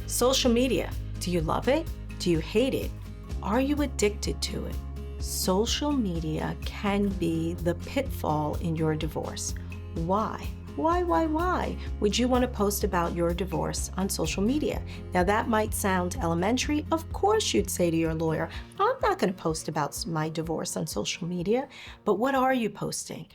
Social media. Do you love it? Do you hate it? Are you addicted to it? Social media can be the pitfall in your divorce. Why? Why would you want to post about your divorce on social media? Now that might sound elementary. Of course you'd say to your lawyer, I'm not going to post about my divorce on social media. But what are you posting?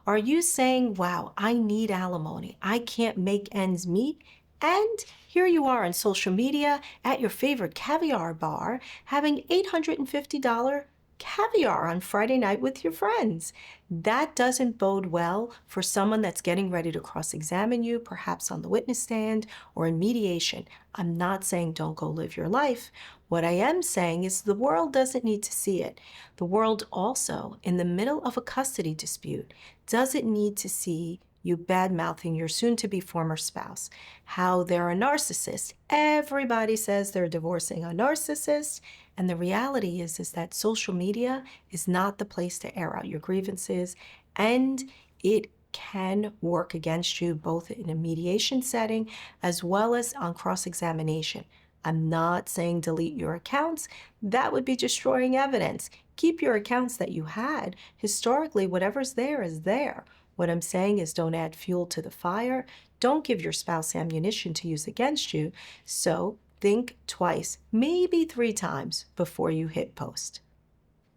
Are you saying, wow, I need alimony. I can't make ends meet? And here you are on social media at your favorite caviar bar having $850 caviar on Friday night with your friends. That doesn't bode well for someone that's getting ready to cross-examine you, perhaps on the witness stand or in mediation. I'm not saying don't go live your life. What I am saying is the world doesn't need to see it. The world also, in the middle of a custody dispute, doesn't need to see you bad-mouthing your soon-to-be former spouse, how they're a narcissist. Everybody says they're divorcing a narcissist, and the reality is that social media is not the place to air out your grievances, and it can work against you both in a mediation setting as well as on cross-examination. I'm not saying delete your accounts. That would be destroying evidence. Keep your accounts that you had. Historically, whatever's there is there. What I'm saying is don't add fuel to the fire. Don't give your spouse ammunition to use against you. So think twice, maybe 3 times before you hit post.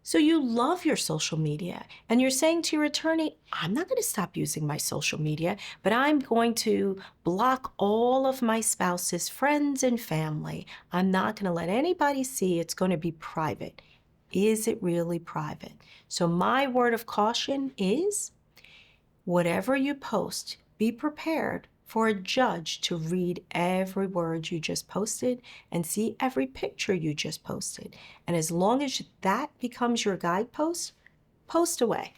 So you love your social media and you're saying to your attorney, I'm not going to stop using my social media, but I'm going to block all of my spouse's friends and family. I'm not going to let anybody see. It's going to be private. Is it really private? So my word of caution is, whatever you post, be prepared for a judge to read every word you just posted and see every picture you just posted. And as long as that becomes your guidepost, post away.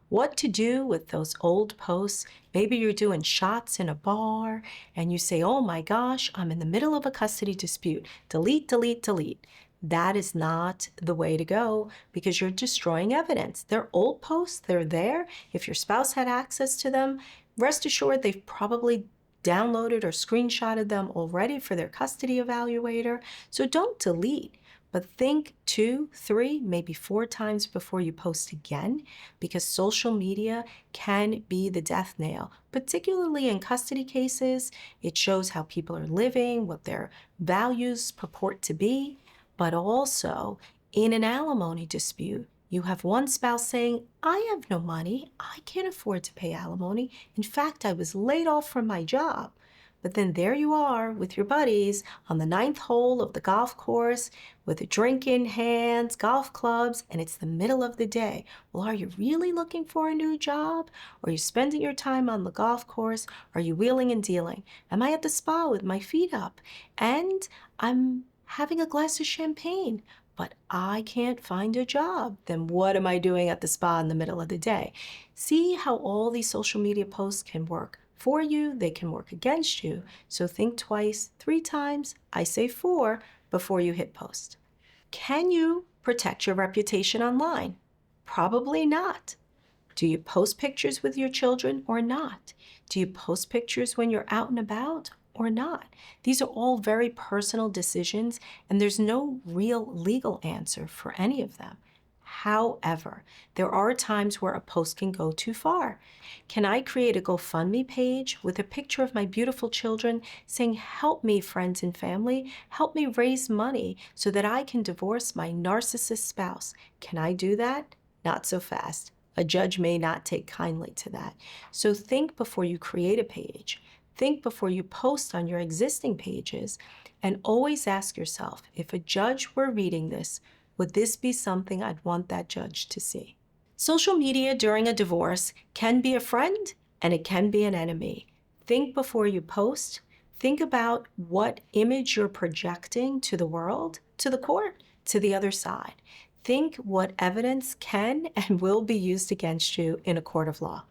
What to do with those old posts? Maybe you're doing shots in a bar and you say, oh my gosh, I'm in the middle of a custody dispute. Delete, delete, delete. That is not the way to go because you're destroying evidence. They're old posts, they're there. If your spouse had access to them, rest assured they've probably downloaded or screenshotted them already for their custody evaluator. So don't delete, but think 2, 3, maybe 4 times before you post again, because social media can be the death nail, particularly in custody cases. It shows how people are living, what their values purport to be. But also, in an alimony dispute, you have one spouse saying, I have no money, I can't afford to pay alimony. In fact, I was laid off from my job. But then there you are with your buddies on the 9th hole of the golf course with a drink in hands, golf clubs, and it's the middle of the day. Well, are you really looking for a new job? Or are you spending your time on the golf course? Are you wheeling and dealing? Am I at the spa with my feet up? And I'm having a glass of champagne, but I can't find a job. Then what am I doing at the spa in the middle of the day? See how all these social media posts can work for you, they can work against you. So think twice, 3 times, I say 4, before you hit post. Can you protect your reputation online? Probably not. Do you post pictures with your children or not? Do you post pictures when you're out and about or not? These are all very personal decisions, and there's no real legal answer for any of them. However, there are times where a post can go too far. Can I create a GoFundMe page with a picture of my beautiful children saying, help me, friends and family, help me raise money so that I can divorce my narcissist spouse? Can I do that? Not so fast. A judge may not take kindly to that. So think before you create a page. Think before you post on your existing pages, and always ask yourself, if a judge were reading this, would this be something I'd want that judge to see? Social media during a divorce can be a friend and it can be an enemy. Think before you post. Think about what image you're projecting to the world, to the court, to the other side. Think what evidence can and will be used against you in a court of law.